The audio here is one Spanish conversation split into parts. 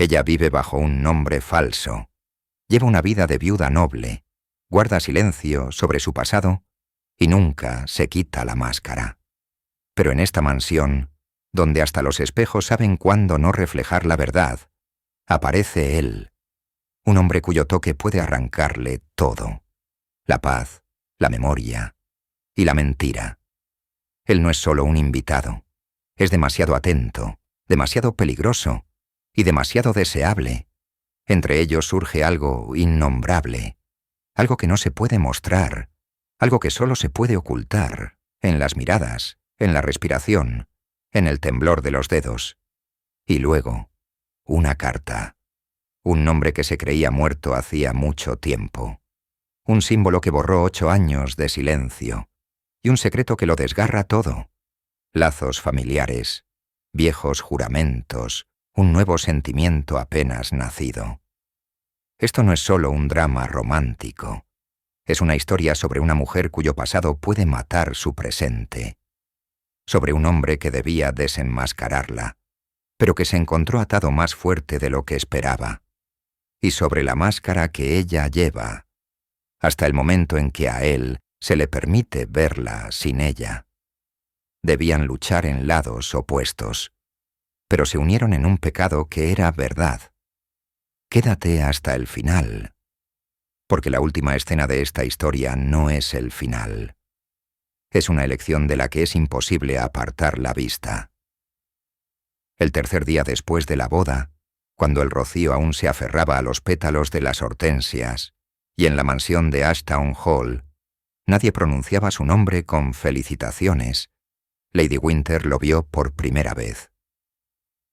Ella vive bajo un nombre falso. Lleva una vida de viuda noble. Guarda silencio sobre su pasado y nunca se quita la máscara. Pero en esta mansión, donde hasta los espejos saben cuándo no reflejar la verdad, aparece él, un hombre cuyo toque puede arrancarle todo: la paz, la memoria y la mentira. Él no es solo un invitado, es demasiado atento, demasiado peligroso y demasiado deseable. Entre ellos surge algo innombrable, algo que no se puede mostrar, algo que solo se puede ocultar, en las miradas, en la respiración, en el temblor de los dedos. Y luego, una carta, un nombre que se creía muerto hacía mucho tiempo, un símbolo que borró 8 años de silencio, y un secreto que lo desgarra todo: lazos familiares, viejos juramentos, un nuevo sentimiento apenas nacido. Esto no es solo un drama romántico, es una historia sobre una mujer cuyo pasado puede matar su presente, sobre un hombre que debía desenmascararla, pero que se encontró atado más fuerte de lo que esperaba, y sobre la máscara que ella lleva, hasta el momento en que a él se le permite verla sin ella. Debían luchar en lados opuestos, pero se unieron en un pecado que era verdad. Quédate hasta el final, porque la última escena de esta historia no es el final. Es una elección de la que es imposible apartar la vista. El tercer día después de la boda, cuando el rocío aún se aferraba a los pétalos de las hortensias, y en la mansión de Ashtown Hall, nadie pronunciaba su nombre con felicitaciones, Lady Winter lo vio por primera vez.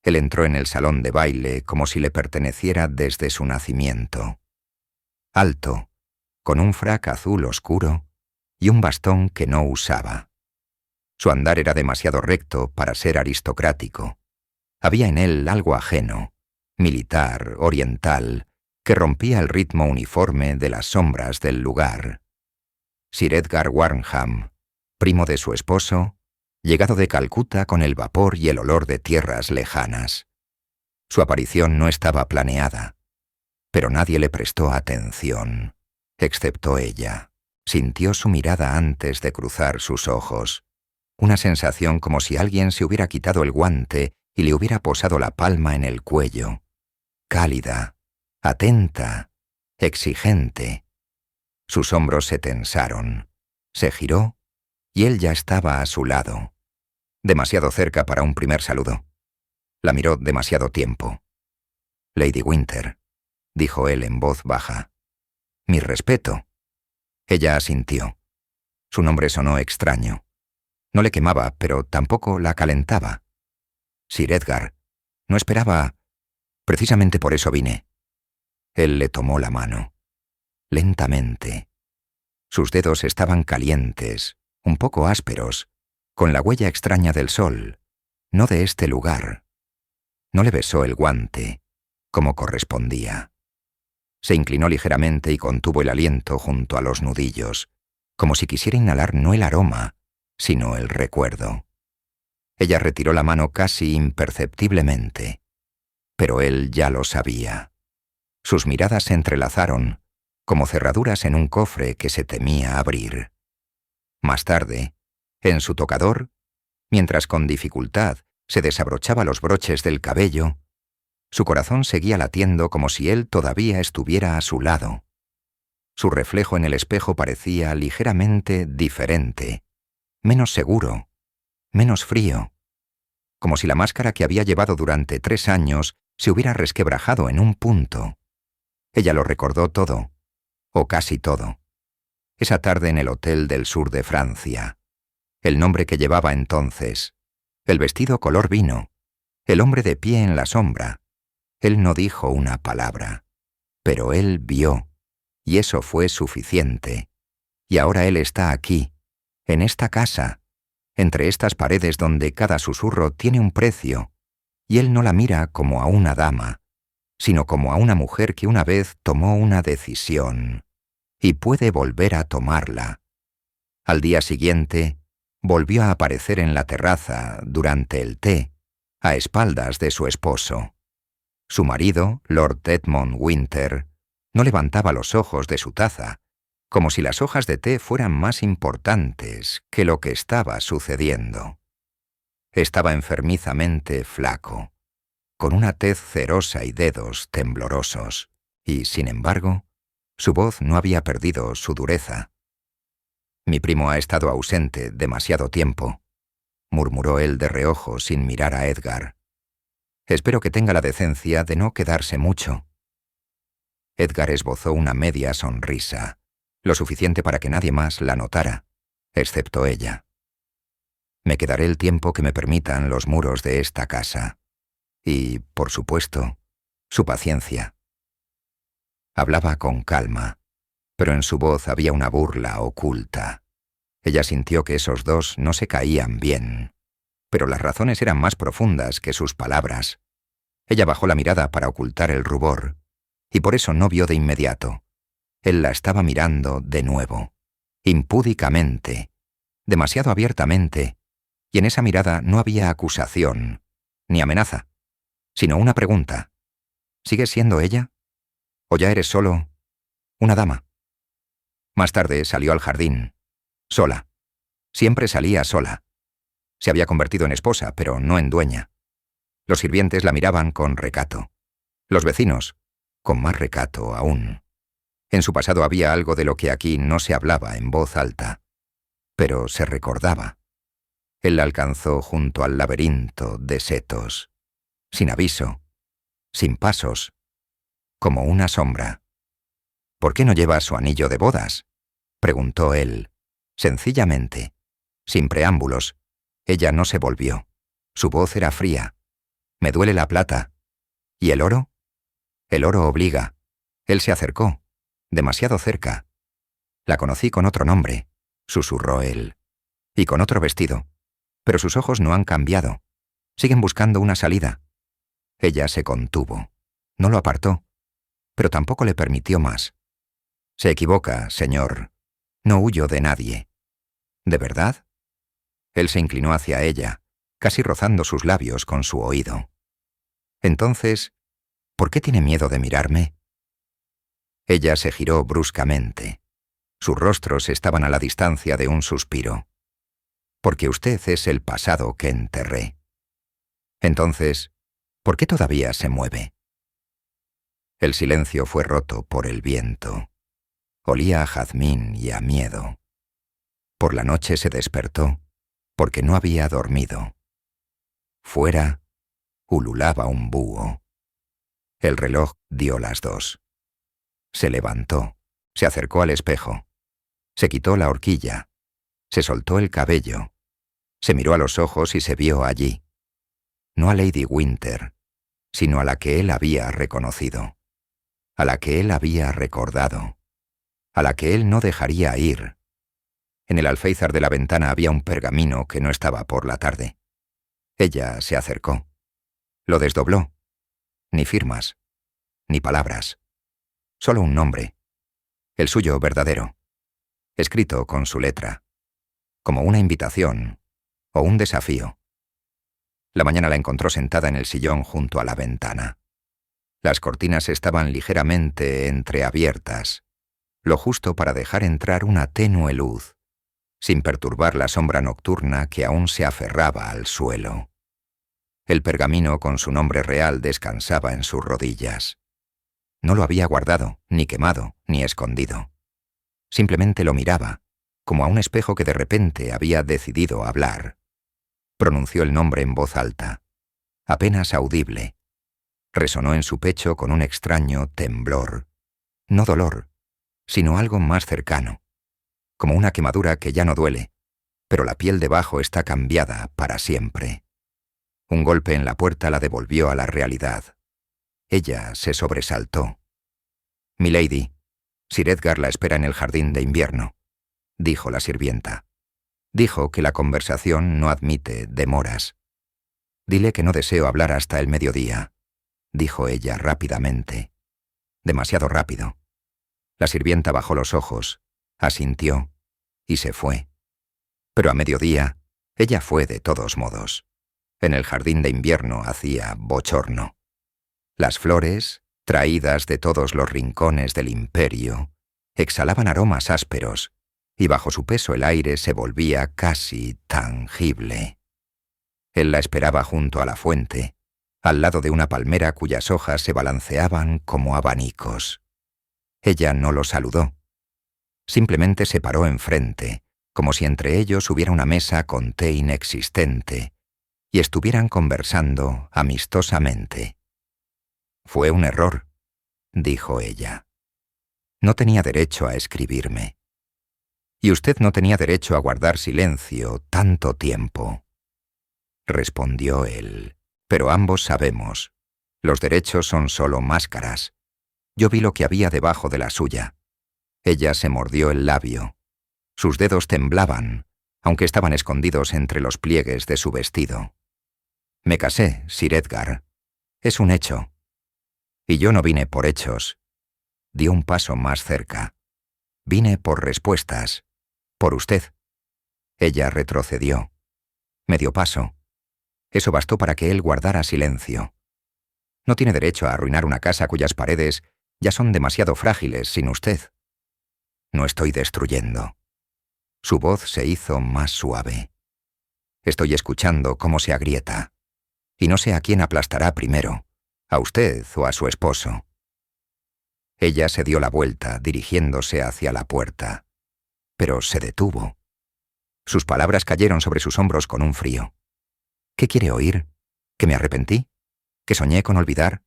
Él entró en el salón de baile como si le perteneciera desde su nacimiento. Alto, con un frac azul oscuro y un bastón que no usaba. Su andar era demasiado recto para ser aristocrático. Había en él algo ajeno, militar, oriental, que rompía el ritmo uniforme de las sombras del lugar. Sir Edgar Warnham, primo de su esposo, llegado de Calcuta con el vapor y el olor de tierras lejanas. Su aparición no estaba planeada, pero nadie le prestó atención, excepto ella. Sintió su mirada antes de cruzar sus ojos, una sensación como si alguien se hubiera quitado el guante y le hubiera posado la palma en el cuello, cálida, atenta, exigente. Sus hombros se tensaron, se giró, y él ya estaba a su lado, demasiado cerca para un primer saludo. La miró demasiado tiempo. «Lady Winter», dijo él en voz baja. «Mi respeto». Ella asintió. Su nombre sonó extraño. No le quemaba, pero tampoco la calentaba. «Sir Edgar, no esperaba... Precisamente por eso vine». Él le tomó la mano. Lentamente. Sus dedos estaban calientes, un poco ásperos, con la huella extraña del sol, no de este lugar. No le besó el guante, como correspondía. Se inclinó ligeramente y contuvo el aliento junto a los nudillos, como si quisiera inhalar no el aroma, sino el recuerdo. Ella retiró la mano casi imperceptiblemente, pero él ya lo sabía. Sus miradas se entrelazaron, como cerraduras en un cofre que se temía abrir. Más tarde, en su tocador, mientras con dificultad se desabrochaba los broches del cabello, su corazón seguía latiendo como si él todavía estuviera a su lado. Su reflejo en el espejo parecía ligeramente diferente, menos seguro, menos frío, como si la máscara que había llevado durante 3 años se hubiera resquebrajado en un punto. Ella lo recordó todo, o casi todo. Esa tarde en el hotel del sur de Francia, el nombre que llevaba entonces, el vestido color vino, el hombre de pie en la sombra. Él no dijo una palabra, pero él vio, y eso fue suficiente. Y ahora él está aquí, en esta casa, entre estas paredes donde cada susurro tiene un precio, y él no la mira como a una dama, sino como a una mujer que una vez tomó una decisión, y puede volver a tomarla. Al día siguiente, volvió a aparecer en la terraza durante el té, a espaldas de su esposo. Su marido, Lord Edmund Winter, no levantaba los ojos de su taza, como si las hojas de té fueran más importantes que lo que estaba sucediendo. Estaba enfermizamente flaco, con una tez cerosa y dedos temblorosos, y, sin embargo, su voz no había perdido su dureza. «Mi primo ha estado ausente demasiado tiempo», murmuró él de reojo sin mirar a Edgar. «Espero que tenga la decencia de no quedarse mucho». Edgar esbozó una media sonrisa, lo suficiente para que nadie más la notara, excepto ella. «Me quedaré el tiempo que me permitan los muros de esta casa. Y, por supuesto, su paciencia». Hablaba con calma, pero en su voz había una burla oculta. Ella sintió que esos dos no se caían bien, pero las razones eran más profundas que sus palabras. Ella bajó la mirada para ocultar el rubor, y por eso no vio de inmediato. Él la estaba mirando de nuevo, impúdicamente, demasiado abiertamente, y en esa mirada no había acusación, ni amenaza, sino una pregunta. ¿Sigues siendo ella? ¿O ya eres solo una dama? Más tarde salió al jardín, sola. Siempre salía sola. Se había convertido en esposa, pero no en dueña. Los sirvientes la miraban con recato. Los vecinos, con más recato aún. En su pasado había algo de lo que aquí no se hablaba en voz alta, pero se recordaba. Él la alcanzó junto al laberinto de setos, sin aviso, sin pasos, como una sombra. «¿Por qué no lleva su anillo de bodas?», preguntó él, sencillamente, sin preámbulos. Ella no se volvió. Su voz era fría. «Me duele la plata». «¿Y el oro?». «El oro obliga». Él se acercó, demasiado cerca. «La conocí con otro nombre», susurró él, «y con otro vestido. Pero sus ojos no han cambiado. Siguen buscando una salida». Ella se contuvo. No lo apartó, pero tampoco le permitió más. «Se equivoca, señor. No huyo de nadie». «¿De verdad?». Él se inclinó hacia ella, casi rozando sus labios con su oído. «Entonces, ¿por qué tiene miedo de mirarme?». Ella se giró bruscamente. Sus rostros estaban a la distancia de un suspiro. «Porque usted es el pasado que enterré». «Entonces, ¿por qué todavía se mueve?». El silencio fue roto por el viento. Olía a jazmín y a miedo. Por la noche se despertó, porque no había dormido. Fuera, ululaba un búho. El reloj dio las 2. Se levantó, se acercó al espejo. Se quitó la horquilla. Se soltó el cabello. Se miró a los ojos y se vio allí. No a Lady Winter, sino a la que él había reconocido. A la que él había recordado. A la que él no dejaría ir. En el alféizar de la ventana había un pergamino que no estaba por la tarde. Ella se acercó. Lo desdobló. Ni firmas, ni palabras. Solo un nombre. El suyo verdadero. Escrito con su letra. Como una invitación o un desafío. La mañana la encontró sentada en el sillón junto a la ventana. Las cortinas estaban ligeramente entreabiertas, lo justo para dejar entrar una tenue luz, sin perturbar la sombra nocturna que aún se aferraba al suelo. El pergamino con su nombre real descansaba en sus rodillas. No lo había guardado, ni quemado, ni escondido. Simplemente lo miraba, como a un espejo que de repente había decidido hablar. Pronunció el nombre en voz alta, apenas audible. Resonó en su pecho con un extraño temblor. No dolor, sino algo más cercano. Como una quemadura que ya no duele, pero la piel debajo está cambiada para siempre. Un golpe en la puerta la devolvió a la realidad. Ella se sobresaltó. «Milady, Sir Edgar la espera en el jardín de invierno», dijo la sirvienta. «Dijo que la conversación no admite demoras». «Dile que no deseo hablar hasta el mediodía», dijo ella rápidamente. Demasiado rápido. La sirvienta bajó los ojos, asintió y se fue. Pero a mediodía, ella fue de todos modos. En el jardín de invierno hacía bochorno. Las flores, traídas de todos los rincones del imperio, exhalaban aromas ásperos, y bajo su peso el aire se volvía casi tangible. Él la esperaba junto a la fuente, al lado de una palmera cuyas hojas se balanceaban como abanicos. Ella no lo saludó. Simplemente se paró enfrente, como si entre ellos hubiera una mesa con té inexistente, y estuvieran conversando amistosamente. «Fue un error», dijo ella. «No tenía derecho a escribirme. Y usted no tenía derecho a guardar silencio tanto tiempo», respondió él. «Pero ambos sabemos. Los derechos son solo máscaras. Yo vi lo que había debajo de la suya». Ella se mordió el labio. Sus dedos temblaban, aunque estaban escondidos entre los pliegues de su vestido. «Me casé, Sir Edgar. Es un hecho. Y yo no vine por hechos». Dio un paso más cerca. «Vine por respuestas. Por usted». Ella retrocedió. Medio paso. Eso bastó para que él guardara silencio. «No tiene derecho a arruinar una casa cuyas paredes ya son demasiado frágiles sin usted». «No estoy destruyendo». Su voz se hizo más suave. «Estoy escuchando cómo se agrieta. Y no sé a quién aplastará primero, a usted o a su esposo». Ella se dio la vuelta, dirigiéndose hacia la puerta. Pero se detuvo. Sus palabras cayeron sobre sus hombros con un frío. «¿Qué quiere oír? ¿Que me arrepentí? ¿Que soñé con olvidar?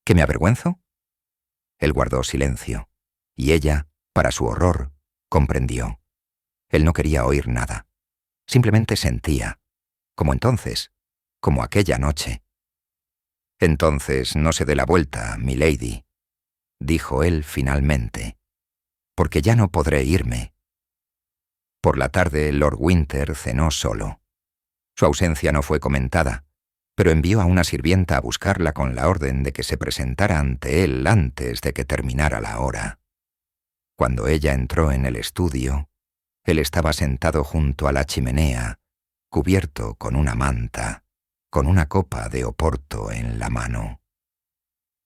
¿Que me avergüenzo?» Él guardó silencio, y ella, para su horror, comprendió. Él no quería oír nada. Simplemente sentía, como entonces, como aquella noche. «Entonces no se dé la vuelta, milady», dijo él finalmente, «porque ya no podré irme». Por la tarde Lord Winter cenó solo. Su ausencia no fue comentada, pero envió a una sirvienta a buscarla con la orden de que se presentara ante él antes de que terminara la hora. Cuando ella entró en el estudio, él estaba sentado junto a la chimenea, cubierto con una manta, con una copa de oporto en la mano.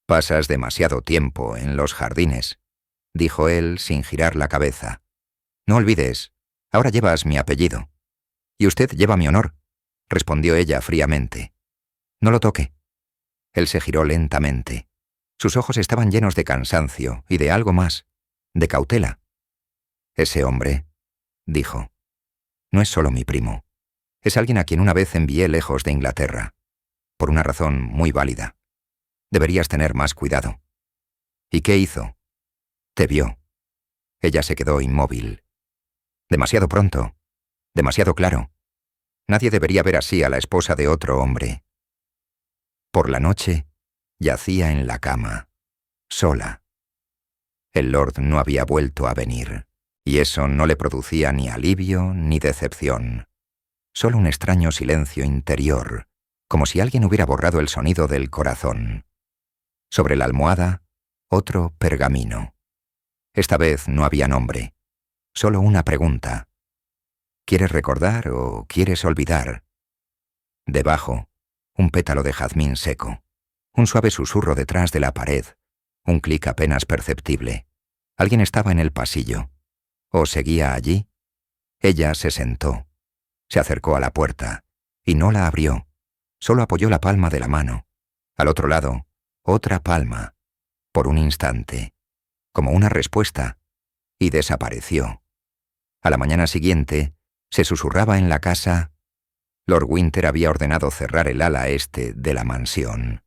«Pasas demasiado tiempo en los jardines», dijo él sin girar la cabeza. «No olvides, ahora llevas mi apellido. Y usted lleva mi honor», respondió ella fríamente. «No lo toque». Él se giró lentamente. Sus ojos estaban llenos de cansancio y de algo más, de cautela. «Ese hombre», dijo, «no es solo mi primo. Es alguien a quien una vez envié lejos de Inglaterra, por una razón muy válida. Deberías tener más cuidado». «¿Y qué hizo?» «Te vio». Ella se quedó inmóvil. «Demasiado pronto. Demasiado claro. Nadie debería ver así a la esposa de otro hombre». Por la noche, yacía en la cama, sola. El Lord no había vuelto a venir, y eso no le producía ni alivio ni decepción. Solo un extraño silencio interior, como si alguien hubiera borrado el sonido del corazón. Sobre la almohada, otro pergamino. Esta vez no había nombre, solo una pregunta. ¿Quieres recordar o quieres olvidar? Debajo, un pétalo de jazmín seco, un suave susurro detrás de la pared, un clic apenas perceptible. Alguien estaba en el pasillo. ¿O seguía allí? Ella se sentó, se acercó a la puerta, y no la abrió, solo apoyó la palma de la mano. Al otro lado, otra palma, por un instante, como una respuesta, y desapareció. A la mañana siguiente, se susurraba en la casa: Lord Winter había ordenado cerrar el ala este de la mansión,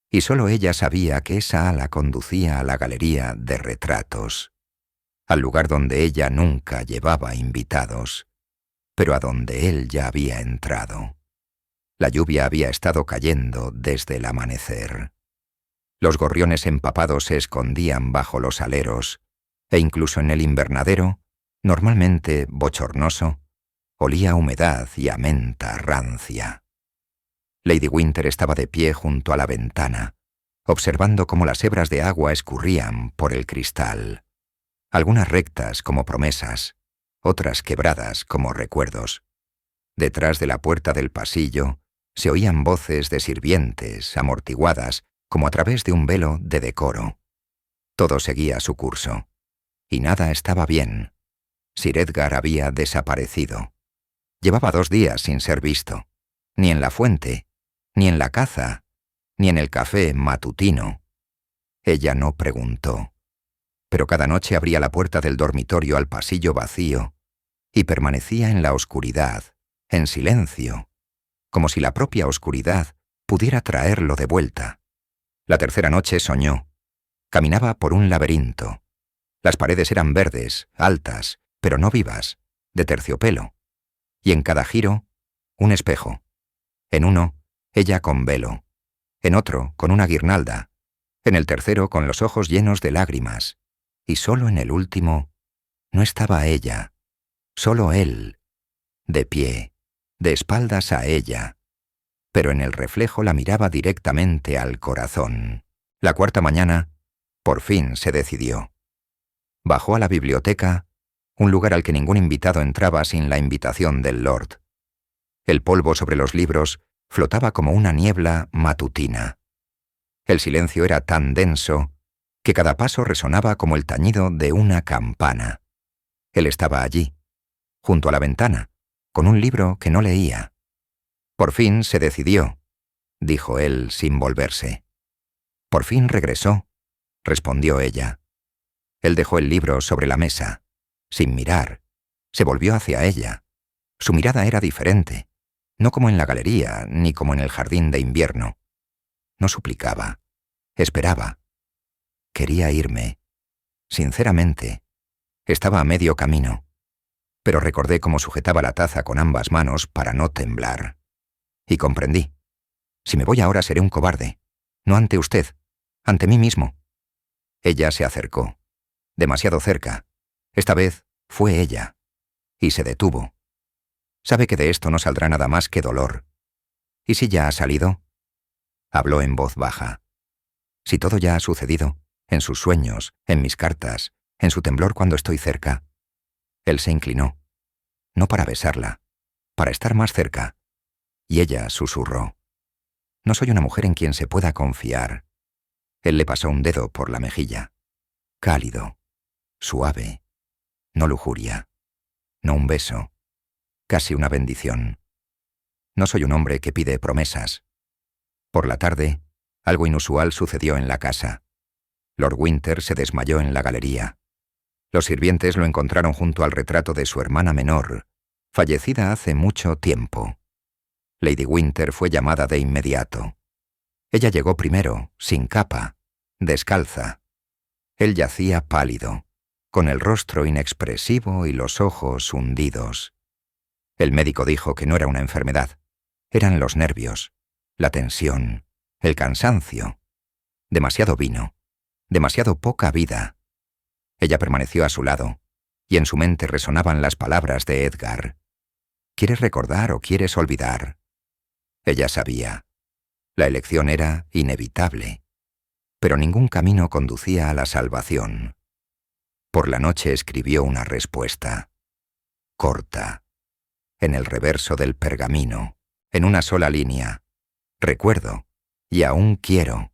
y solo ella sabía que esa ala conducía a la galería de retratos, al lugar donde ella nunca llevaba invitados, pero a donde él ya había entrado. La lluvia había estado cayendo desde el amanecer. Los gorriones empapados se escondían bajo los aleros, e incluso en el invernadero, normalmente bochornoso, olía a humedad y a menta rancia. Lady Winter estaba de pie junto a la ventana, observando cómo las hebras de agua escurrían por el cristal, algunas rectas como promesas, otras quebradas como recuerdos. Detrás de la puerta del pasillo se oían voces de sirvientes amortiguadas como a través de un velo de decoro. Todo seguía su curso. Y nada estaba bien. Sir Edgar había desaparecido. Llevaba 2 días sin ser visto. Ni en la fuente, ni en la caza, ni en el café matutino. Ella no preguntó. Pero cada noche abría la puerta del dormitorio al pasillo vacío y permanecía en la oscuridad, en silencio, como si la propia oscuridad pudiera traerlo de vuelta. La tercera noche soñó. Caminaba por un laberinto. Las paredes eran verdes, altas, pero no vivas, de terciopelo. Y en cada giro, un espejo. En uno, ella con velo. En otro, con una guirnalda. En el tercero, con los ojos llenos de lágrimas. Y solo en el último, no estaba ella, solo él, de pie, de espaldas a ella. Pero en el reflejo la miraba directamente al corazón. La cuarta mañana, por fin se decidió. Bajó a la biblioteca, un lugar al que ningún invitado entraba sin la invitación del Lord. El polvo sobre los libros flotaba como una niebla matutina. El silencio era tan denso que cada paso resonaba como el tañido de una campana. Él estaba allí, junto a la ventana, con un libro que no leía. Por fin se decidió, dijo él sin volverse. Por fin regresó, respondió ella. Él dejó el libro sobre la mesa, sin mirar. Se volvió hacia ella. Su mirada era diferente, no como en la galería ni como en el jardín de invierno. No suplicaba, esperaba. Quería irme. Sinceramente, estaba a medio camino, pero recordé cómo sujetaba la taza con ambas manos para no temblar. Y comprendí. Si me voy ahora seré un cobarde, no ante usted, ante mí mismo. Ella se acercó, demasiado cerca. Esta vez fue ella, y se detuvo. Sabe que de esto no saldrá nada más que dolor. ¿Y si ya ha salido? Habló en voz baja. Si todo ya ha sucedido, en sus sueños, en mis cartas, en su temblor cuando estoy cerca. Él se inclinó, no para besarla, para estar más cerca. Y ella susurró. No soy una mujer en quien se pueda confiar. Él le pasó un dedo por la mejilla. Cálido, suave, no lujuria, no un beso, casi una bendición. No soy un hombre que pide promesas. Por la tarde, algo inusual sucedió en la casa. Lord Winter se desmayó en la galería. Los sirvientes lo encontraron junto al retrato de su hermana menor, fallecida hace mucho tiempo. Lady Winter fue llamada de inmediato. Ella llegó primero, sin capa, descalza. Él yacía pálido, con el rostro inexpresivo y los ojos hundidos. El médico dijo que no era una enfermedad, eran los nervios, la tensión, el cansancio. Demasiado vino, demasiado poca vida. Ella permaneció a su lado, y en su mente resonaban las palabras de Edgar. ¿Quieres recordar o quieres olvidar? Ella sabía. La elección era inevitable, pero ningún camino conducía a la salvación. Por la noche escribió una respuesta, corta, en el reverso del pergamino, en una sola línea. Recuerdo, y aún quiero.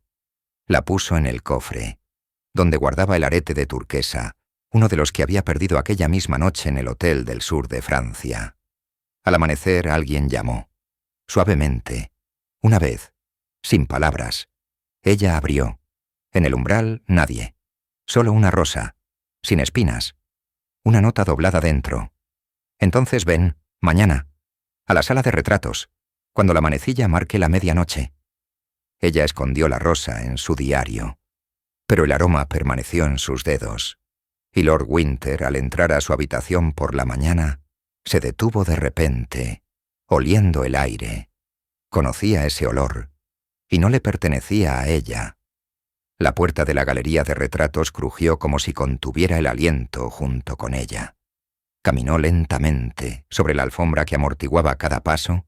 La puso en el cofre, donde guardaba el arete de turquesa, uno de los que había perdido aquella misma noche en el hotel del sur de Francia. Al amanecer alguien llamó, suavemente, una vez, sin palabras. Ella abrió. En el umbral, nadie. Solo una rosa, sin espinas. Una nota doblada dentro. Entonces ven, mañana, a la sala de retratos, cuando la manecilla marque la medianoche. Ella escondió la rosa en su diario, pero el aroma permaneció en sus dedos, y Lord Winter, al entrar a su habitación por la mañana, se detuvo de repente, oliendo el aire. Conocía ese olor, y no le pertenecía a ella. La puerta de la galería de retratos crujió como si contuviera el aliento junto con ella. Caminó lentamente sobre la alfombra que amortiguaba cada paso,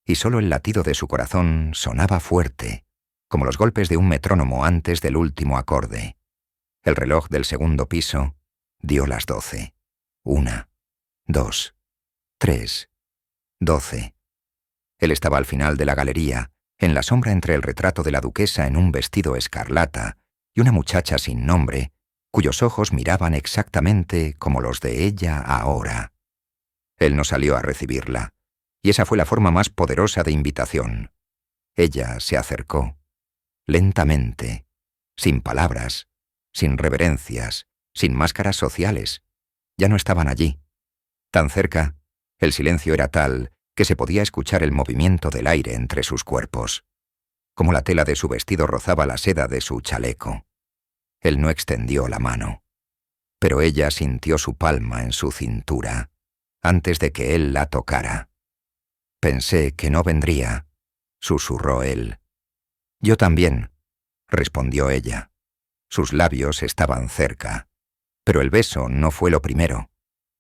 y solo el latido de su corazón sonaba fuerte, como los golpes de un metrónomo antes del último acorde. El reloj del segundo piso dio las 12. 1, 2, 3, 12. Él estaba al final de la galería, en la sombra entre el retrato de la duquesa en un vestido escarlata y una muchacha sin nombre, cuyos ojos miraban exactamente como los de ella ahora. Él no salió a recibirla, y esa fue la forma más poderosa de invitación. Ella se acercó, lentamente, sin palabras, sin reverencias, sin máscaras sociales. Ya no estaban allí. Tan cerca, el silencio era tal que se podía escuchar el movimiento del aire entre sus cuerpos, como la tela de su vestido rozaba la seda de su chaleco. Él no extendió la mano, pero ella sintió su palma en su cintura, antes de que él la tocara. «Pensé que no vendría», susurró él. «Yo también», respondió ella. Sus labios estaban cerca, pero el beso no fue lo primero.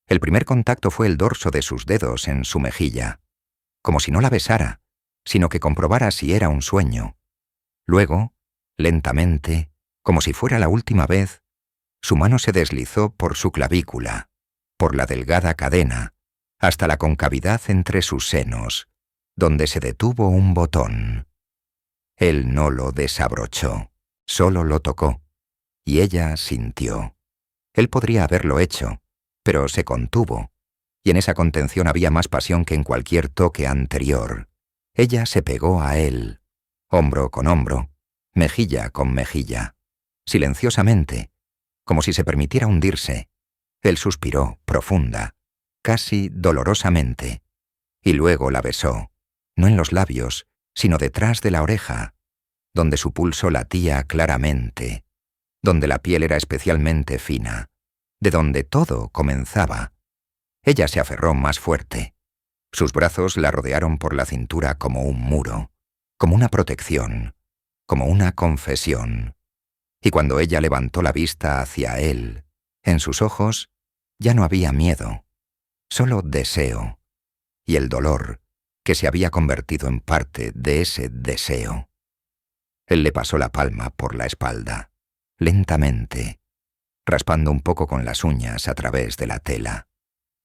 El primer contacto fue el dorso de sus dedos en su mejilla, como si no la besara, sino que comprobara si era un sueño. Luego, lentamente, como si fuera la última vez, su mano se deslizó por su clavícula, por la delgada cadena, hasta la concavidad entre sus senos, donde se detuvo un botón. Él no lo desabrochó, solo lo tocó, y ella sintió. Él podría haberlo hecho, pero se contuvo, y en esa contención había más pasión que en cualquier toque anterior. Ella se pegó a él, hombro con hombro, mejilla con mejilla, silenciosamente, como si se permitiera hundirse. Él suspiró, profunda, casi dolorosamente, y luego la besó, no en los labios, sino detrás de la oreja, donde su pulso latía claramente, donde la piel era especialmente fina, de donde todo comenzaba. Ella se aferró más fuerte. Sus brazos la rodearon por la cintura como un muro, como una protección, como una confesión. Y cuando ella levantó la vista hacia él, en sus ojos ya no había miedo, solo deseo, y el dolor que se había convertido en parte de ese deseo. Él le pasó la palma por la espalda, lentamente, raspando un poco con las uñas a través de la tela.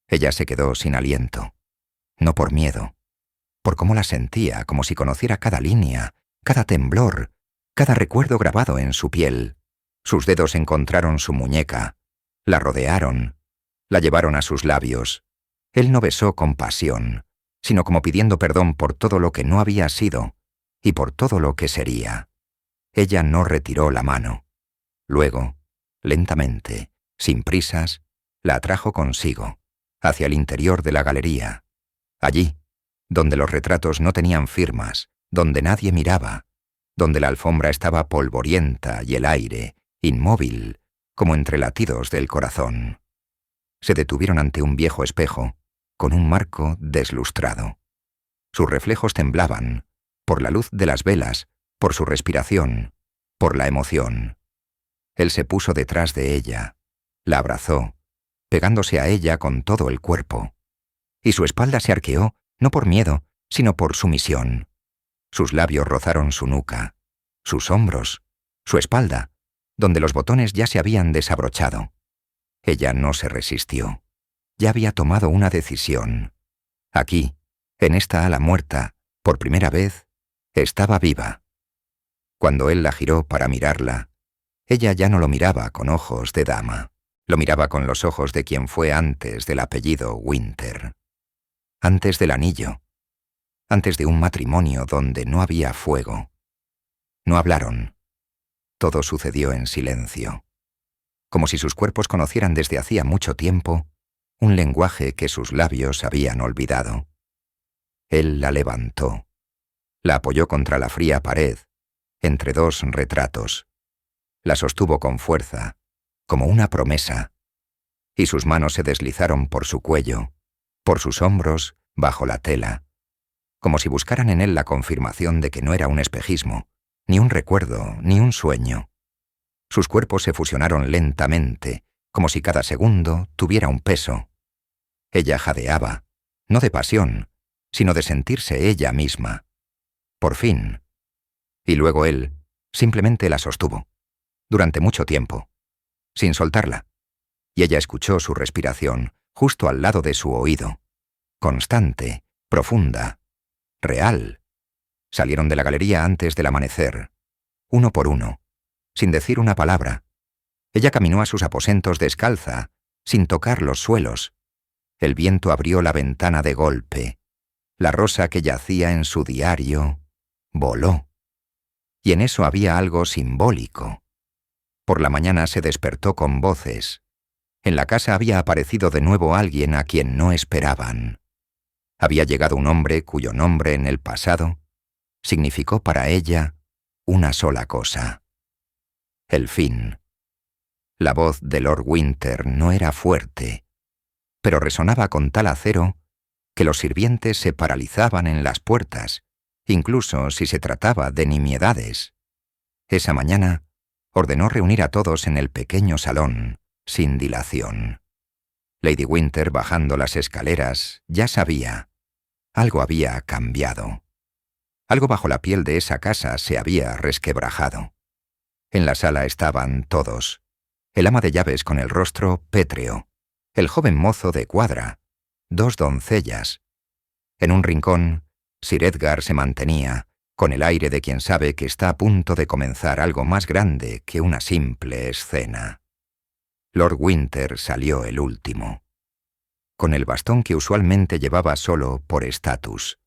Ella se quedó sin aliento, no por miedo, por cómo la sentía, como si conociera cada línea, cada temblor, cada recuerdo grabado en su piel. Sus dedos encontraron su muñeca, la rodearon, la llevaron a sus labios. Él no besó con pasión, sino como pidiendo perdón por todo lo que no había sido y por todo lo que sería. Ella no retiró la mano. Luego, lentamente, sin prisas, la atrajo consigo, hacia el interior de la galería. Allí, donde los retratos no tenían firmas, donde nadie miraba, donde la alfombra estaba polvorienta y el aire, inmóvil, como entre latidos del corazón. Se detuvieron ante un viejo espejo, con un marco deslustrado. Sus reflejos temblaban, por la luz de las velas, por su respiración, por la emoción. Él se puso detrás de ella, la abrazó, pegándose a ella con todo el cuerpo. Y su espalda se arqueó, no por miedo, sino por sumisión. Sus labios rozaron su nuca, sus hombros, su espalda, donde los botones ya se habían desabrochado. Ella no se resistió. Ya había tomado una decisión. Aquí, en esta ala muerta, por primera vez, estaba viva. Cuando él la giró para mirarla, ella ya no lo miraba con ojos de dama. Lo miraba con los ojos de quien fue antes del apellido Winter. Antes del anillo. Antes de un matrimonio donde no había fuego. No hablaron. Todo sucedió en silencio. Como si sus cuerpos conocieran desde hacía mucho tiempo un lenguaje que sus labios habían olvidado. Él la levantó. La apoyó contra la fría pared, entre dos retratos. La sostuvo con fuerza, como una promesa, y sus manos se deslizaron por su cuello, por sus hombros, bajo la tela, como si buscaran en él la confirmación de que no era un espejismo, ni un recuerdo, ni un sueño. Sus cuerpos se fusionaron lentamente, como si cada segundo tuviera un peso. Ella jadeaba, no de pasión, sino de sentirse ella misma. Por fin. Y luego él simplemente la sostuvo, durante mucho tiempo, sin soltarla. Y ella escuchó su respiración, justo al lado de su oído, constante, profunda, real, Salieron de la galería antes del amanecer, uno por uno, sin decir una palabra. Ella caminó a sus aposentos descalza, sin tocar los suelos. El viento abrió la ventana de golpe. La rosa que yacía en su diario voló. Y en eso había algo simbólico. Por la mañana se despertó con voces. En la casa había aparecido de nuevo alguien a quien no esperaban. Había llegado un hombre cuyo nombre en el pasado significó para ella una sola cosa: el fin. La voz de Lord Winter no era fuerte, pero resonaba con tal acero que los sirvientes se paralizaban en las puertas, incluso si se trataba de nimiedades. Esa mañana ordenó reunir a todos en el pequeño salón, sin dilación. Lady Winter, bajando las escaleras, ya sabía. Algo había cambiado. Algo bajo la piel de esa casa se había resquebrajado. En la sala estaban todos: el ama de llaves con el rostro pétreo, el joven mozo de cuadra, dos doncellas. En un rincón, Sir Edgar se mantenía, con el aire de quien sabe que está a punto de comenzar algo más grande que una simple escena. Lord Winter salió el último, con el bastón que usualmente llevaba solo por estatus.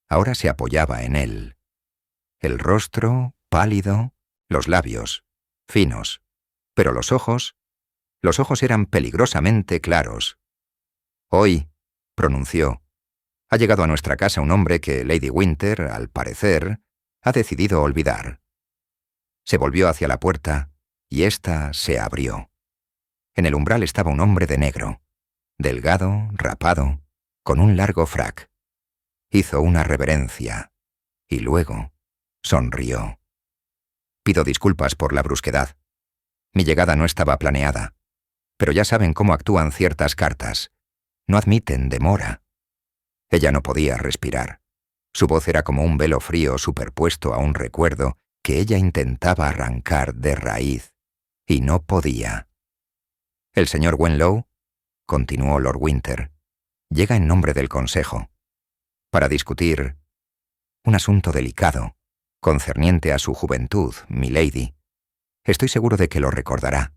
Ahora se apoyaba en él. El rostro, pálido, los labios, finos, pero los ojos eran peligrosamente claros. «Hoy», pronunció, «ha llegado a nuestra casa un hombre que Lady Winter, al parecer, ha decidido olvidar». Se volvió hacia la puerta y ésta se abrió. En el umbral estaba un hombre de negro, delgado, rapado, con un largo frac. Hizo una reverencia y luego sonrió. «Pido disculpas por la brusquedad. Mi llegada no estaba planeada, pero ya saben cómo actúan ciertas cartas. No admiten demora». Ella no podía respirar. Su voz era como un velo frío superpuesto a un recuerdo que ella intentaba arrancar de raíz, y no podía. «El señor Wenlow», continuó Lord Winter, «llega en nombre del Consejo, para discutir un asunto delicado, concerniente a su juventud, milady. Estoy seguro de que lo recordará».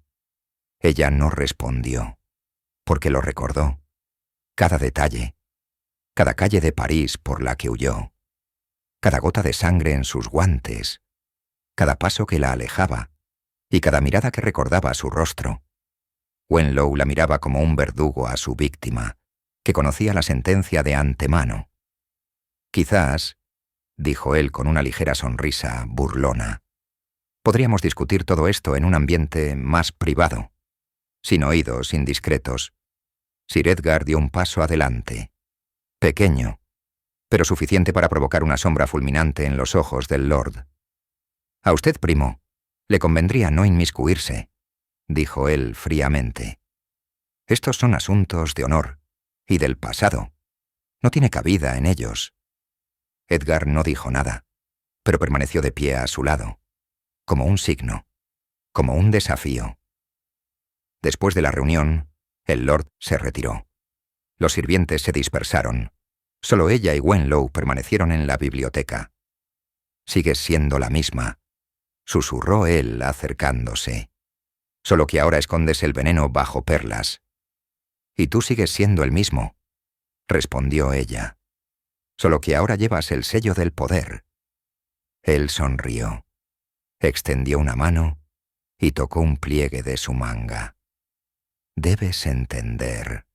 Ella no respondió, porque lo recordó. Cada detalle, cada calle de París por la que huyó, cada gota de sangre en sus guantes, cada paso que la alejaba y cada mirada que recordaba su rostro. Wenlow la miraba como un verdugo a su víctima, que conocía la sentencia de antemano. «Quizás», dijo él con una ligera sonrisa burlona, «podríamos discutir todo esto en un ambiente más privado, sin oídos indiscretos». Sir Edgar dio un paso adelante, pequeño, pero suficiente para provocar una sombra fulminante en los ojos del Lord. «A usted, primo, le convendría no inmiscuirse», dijo él fríamente. «Estos son asuntos de honor y del pasado. No tiene cabida en ellos». Edgar no dijo nada, pero permaneció de pie a su lado, como un signo, como un desafío. Después de la reunión, el Lord se retiró. Los sirvientes se dispersaron. Solo ella y Wenlow permanecieron en la biblioteca. «Sigues siendo la misma», susurró él acercándose, «solo que ahora escondes el veneno bajo perlas». «Y tú sigues siendo el mismo», respondió ella, «solo que ahora llevas el sello del poder». Él sonrió, extendió una mano y tocó un pliegue de su manga. «Debes entender.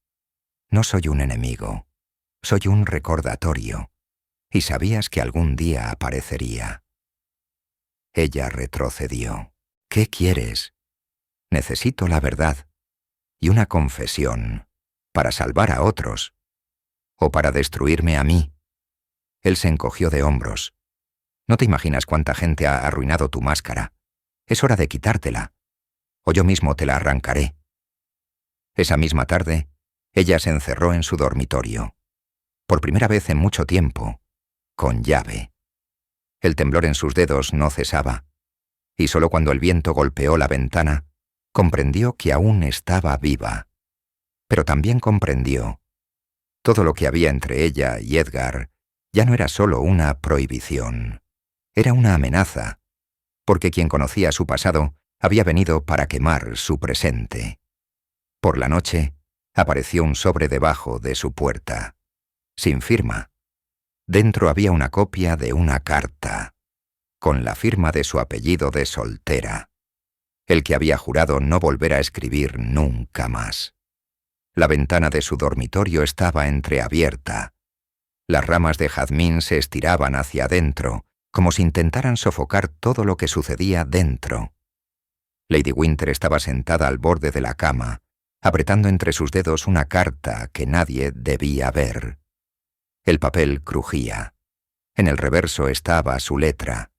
No soy un enemigo, soy un recordatorio, y sabías que algún día aparecería». Ella retrocedió. «¿Qué quieres?» «Necesito la verdad y una confesión para salvar a otros o para destruirme a mí». Él se encogió de hombros. «No te imaginas cuánta gente ha arruinado tu máscara. Es hora de quitártela, o yo mismo te la arrancaré». Esa misma tarde, ella se encerró en su dormitorio, por primera vez en mucho tiempo, con llave. El temblor en sus dedos no cesaba, y solo cuando el viento golpeó la ventana, comprendió que aún estaba viva. Pero también comprendió todo lo que había entre ella y Edgar ya no era solo una prohibición, era una amenaza, porque quien conocía su pasado había venido para quemar su presente. Por la noche, apareció un sobre debajo de su puerta, sin firma. Dentro había una copia de una carta, con la firma de su apellido de soltera, el que había jurado no volver a escribir nunca más. La ventana de su dormitorio estaba entreabierta. Las ramas de jazmín se estiraban hacia adentro, como si intentaran sofocar todo lo que sucedía dentro. Lady Winter estaba sentada al borde de la cama, apretando entre sus dedos una carta que nadie debía ver. El papel crujía. En el reverso estaba su letra,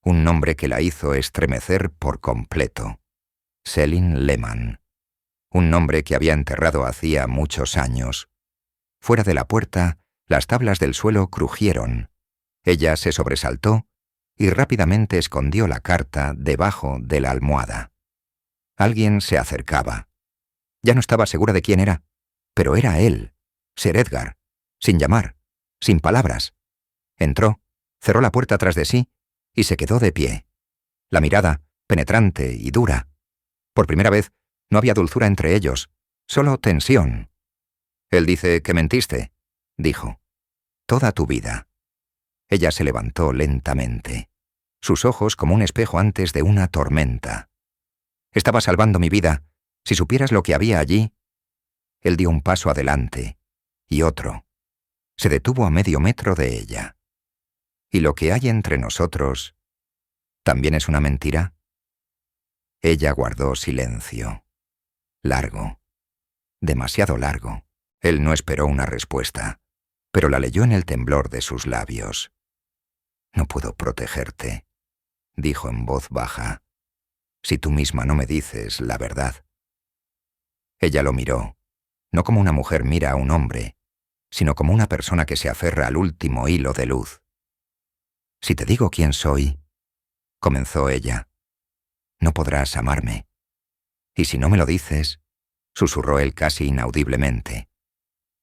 un nombre que la hizo estremecer por completo. Celine Lehmann. Un nombre que había enterrado hacía muchos años. Fuera de la puerta, las tablas del suelo crujieron. Ella se sobresaltó y rápidamente escondió la carta debajo de la almohada. Alguien se acercaba. Ya no estaba segura de quién era, pero era él, Sir Edgar, sin llamar, sin palabras. Entró, cerró la puerta tras de sí y se quedó de pie. La mirada, penetrante y dura. Por primera vez, no había dulzura entre ellos, solo tensión. Él dice que mentiste, dijo. Toda tu vida. Ella se levantó lentamente, sus ojos como un espejo antes de una tormenta. Estaba salvando mi vida. Si supieras lo que había allí. Él dio un paso adelante, y otro. Se detuvo a medio metro de ella. ¿Y lo que hay entre nosotros también es una mentira? Ella guardó silencio. Largo. Demasiado largo. Él no esperó una respuesta, pero la leyó en el temblor de sus labios. No puedo protegerte, dijo en voz baja, si tú misma no me dices la verdad. Ella lo miró, no como una mujer mira a un hombre, sino como una persona que se aferra al último hilo de luz. Si te digo quién soy, comenzó ella, no podrás amarme. Y si no me lo dices, susurró él casi inaudiblemente,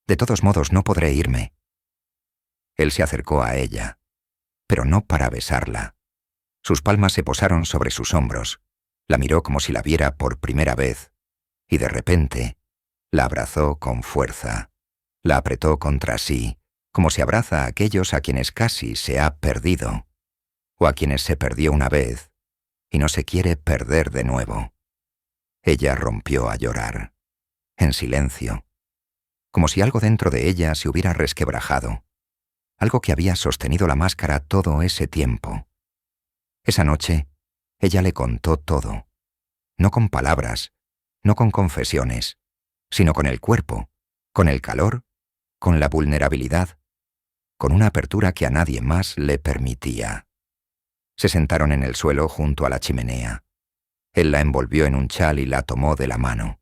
de todos modos no podré irme. Él se acercó a ella, pero no para besarla. Sus palmas se posaron sobre sus hombros, la miró como si la viera por primera vez, y de repente la abrazó con fuerza, la apretó contra sí, como se abraza a aquellos a quienes casi se ha perdido, o a quienes se perdió una vez y no se quiere perder de nuevo. Ella rompió a llorar, en silencio, como si algo dentro de ella se hubiera resquebrajado, algo que había sostenido la máscara todo ese tiempo. Esa noche, ella le contó todo, no con palabras, no con confesiones, sino con el cuerpo, con el calor, con la vulnerabilidad, con una apertura que a nadie más le permitía. Se sentaron en el suelo junto a la chimenea. Él la envolvió en un chal y la tomó de la mano.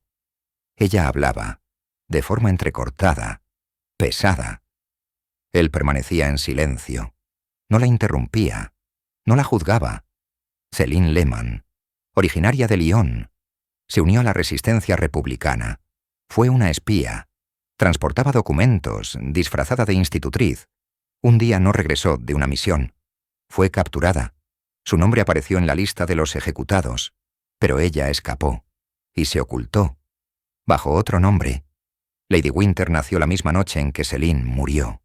Ella hablaba, de forma entrecortada, pesada. Él permanecía en silencio. No la interrumpía, no la juzgaba. Celine Lehmann, originaria de Lyon, se unió a la resistencia republicana. Fue una espía. Transportaba documentos, disfrazada de institutriz. Un día no regresó de una misión. Fue capturada. Su nombre apareció en la lista de los ejecutados, pero ella escapó y se ocultó, bajo otro nombre. Lady Winter nació la misma noche en que Celine murió.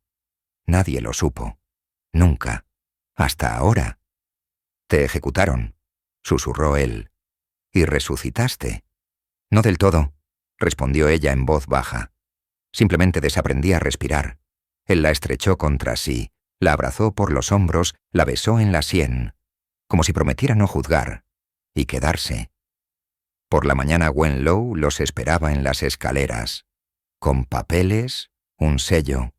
Nadie lo supo. Nunca. Hasta ahora. Te ejecutaron, susurró él. Y resucitaste. No del todo, respondió ella en voz baja. Simplemente desaprendí a respirar. Él la estrechó contra sí, la abrazó por los hombros, la besó en la sien, como si prometiera no juzgar, y quedarse. Por la mañana Wenlow los esperaba en las escaleras, con papeles, un sello,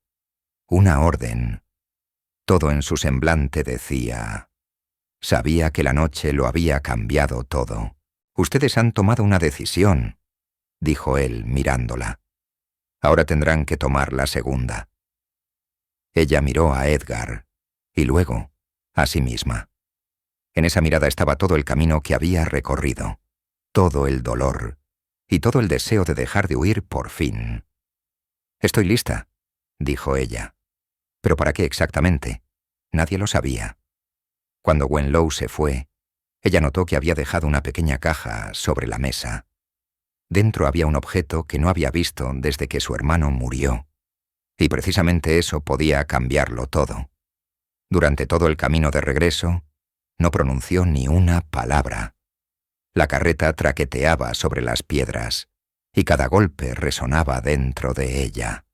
una orden. Todo en su semblante decía: sabía que la noche lo había cambiado todo. Ustedes han tomado una decisión, dijo él mirándola. Ahora tendrán que tomar la segunda. Ella miró a Edgar, y luego a sí misma. En esa mirada estaba todo el camino que había recorrido, todo el dolor, y todo el deseo de dejar de huir por fin. «Estoy lista», dijo ella. ¿Pero para qué exactamente? Nadie lo sabía. Cuando Wenlow se fue, ella notó que había dejado una pequeña caja sobre la mesa. Dentro había un objeto que no había visto desde que su hermano murió. Y precisamente eso podía cambiarlo todo. Durante todo el camino de regreso, no pronunció ni una palabra. La carreta traqueteaba sobre las piedras, y cada golpe resonaba dentro de ella.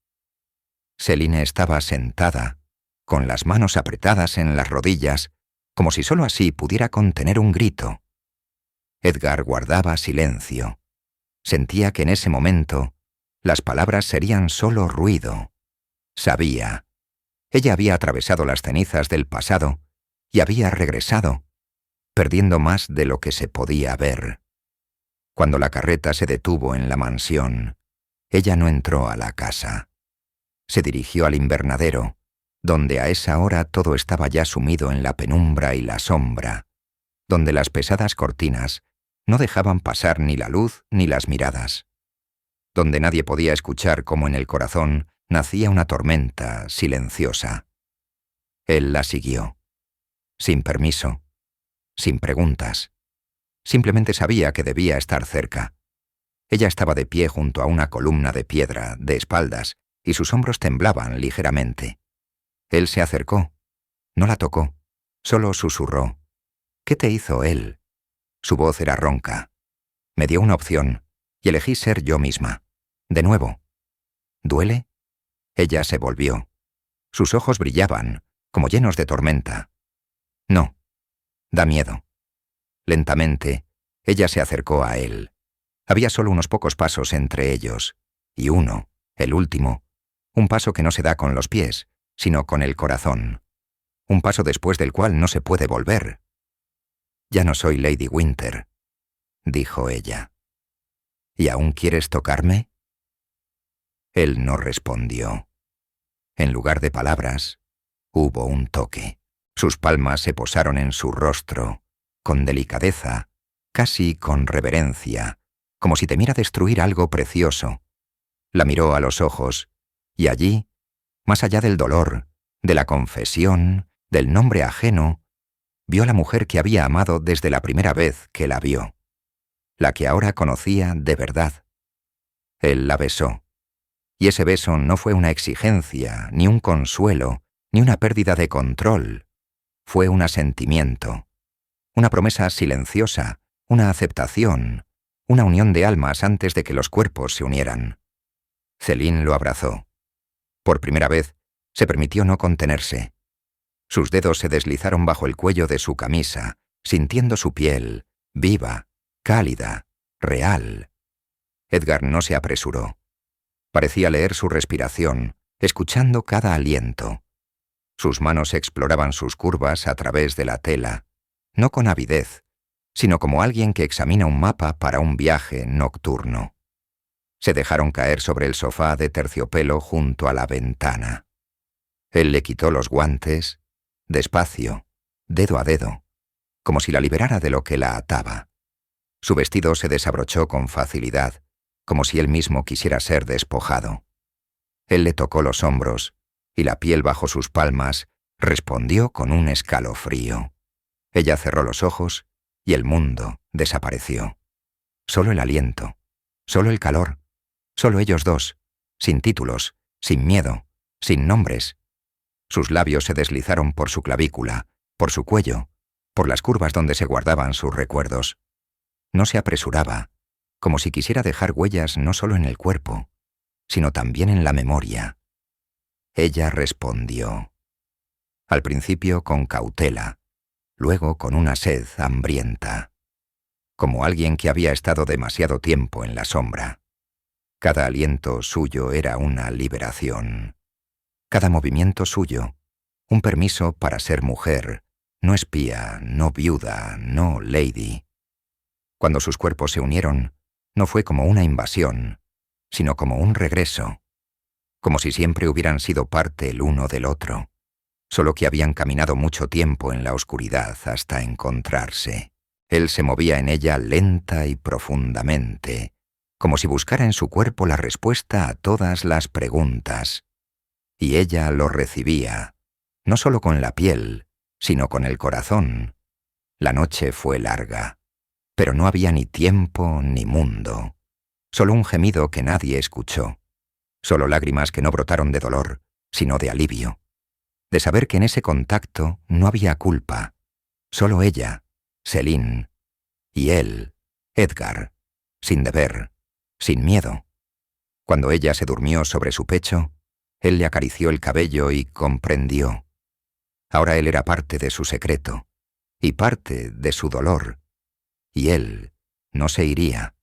Céline estaba sentada, con las manos apretadas en las rodillas, como si sólo así pudiera contener un grito. Edgar guardaba silencio. Sentía que en ese momento las palabras serían solo ruido. Sabía. Ella había atravesado las cenizas del pasado y había regresado, perdiendo más de lo que se podía ver. Cuando la carreta se detuvo en la mansión, ella no entró a la casa. Se dirigió al invernadero, donde a esa hora todo estaba ya sumido en la penumbra y la sombra, donde las pesadas cortinas no dejaban pasar ni la luz ni las miradas, donde nadie podía escuchar cómo en el corazón nacía una tormenta silenciosa. Él la siguió, sin permiso, sin preguntas. Simplemente sabía que debía estar cerca. Ella estaba de pie junto a una columna de piedra, de espaldas, y sus hombros temblaban ligeramente. Él se acercó. No la tocó. Solo susurró. ¿Qué te hizo él? Su voz era ronca. Me dio una opción, y elegí ser yo misma. De nuevo. ¿Duele? Ella se volvió. Sus ojos brillaban, como llenos de tormenta. No. Da miedo. Lentamente, ella se acercó a él. Había solo unos pocos pasos entre ellos, y uno, el último, un paso que no se da con los pies, sino con el corazón. Un paso después del cual no se puede volver. Ya no soy Lady Winter, dijo ella. ¿Y aún quieres tocarme? Él no respondió. En lugar de palabras, hubo un toque. Sus palmas se posaron en su rostro, con delicadeza, casi con reverencia, como si temiera destruir algo precioso. La miró a los ojos, y allí, más allá del dolor, de la confesión, del nombre ajeno, vio a la mujer que había amado desde la primera vez que la vio, la que ahora conocía de verdad. Él la besó, y ese beso no fue una exigencia, ni un consuelo, ni una pérdida de control. Fue un asentimiento, una promesa silenciosa, una aceptación, una unión de almas antes de que los cuerpos se unieran. Céline lo abrazó. Por primera vez, se permitió no contenerse. Sus dedos se deslizaron bajo el cuello de su camisa, sintiendo su piel, viva, cálida, real. Edgar no se apresuró. Parecía leer su respiración, escuchando cada aliento. Sus manos exploraban sus curvas a través de la tela, no con avidez, sino como alguien que examina un mapa para un viaje nocturno. Se dejaron caer sobre el sofá de terciopelo junto a la ventana. Él le quitó los guantes, despacio, dedo a dedo, como si la liberara de lo que la ataba. Su vestido se desabrochó con facilidad, como si él mismo quisiera ser despojado. Él le tocó los hombros, y la piel bajo sus palmas respondió con un escalofrío. Ella cerró los ojos, y el mundo desapareció. Solo el aliento, solo el calor, solo ellos dos, sin títulos, sin miedo, sin nombres. Sus labios se deslizaron por su clavícula, por su cuello, por las curvas donde se guardaban sus recuerdos. No se apresuraba, como si quisiera dejar huellas no solo en el cuerpo, sino también en la memoria. Ella respondió. Al principio con cautela, luego con una sed hambrienta, como alguien que había estado demasiado tiempo en la sombra. Cada aliento suyo era una liberación. Cada movimiento suyo, un permiso para ser mujer, no espía, no viuda, no lady. Cuando sus cuerpos se unieron, no fue como una invasión, sino como un regreso, como si siempre hubieran sido parte el uno del otro, solo que habían caminado mucho tiempo en la oscuridad hasta encontrarse. Él se movía en ella lenta y profundamente, como si buscara en su cuerpo la respuesta a todas las preguntas. y ella lo recibía, no solo con la piel, sino con el corazón. La noche fue larga, pero no había ni tiempo ni mundo. Solo un gemido que nadie escuchó. Solo lágrimas que no brotaron de dolor, sino de alivio. De saber que en ese contacto no había culpa. Solo ella, Céline, y él, Edgar, sin deber, sin miedo. Cuando ella se durmió sobre su pecho, él le acarició el cabello y comprendió. Ahora él era parte de su secreto, y parte de su dolor, y él no se iría.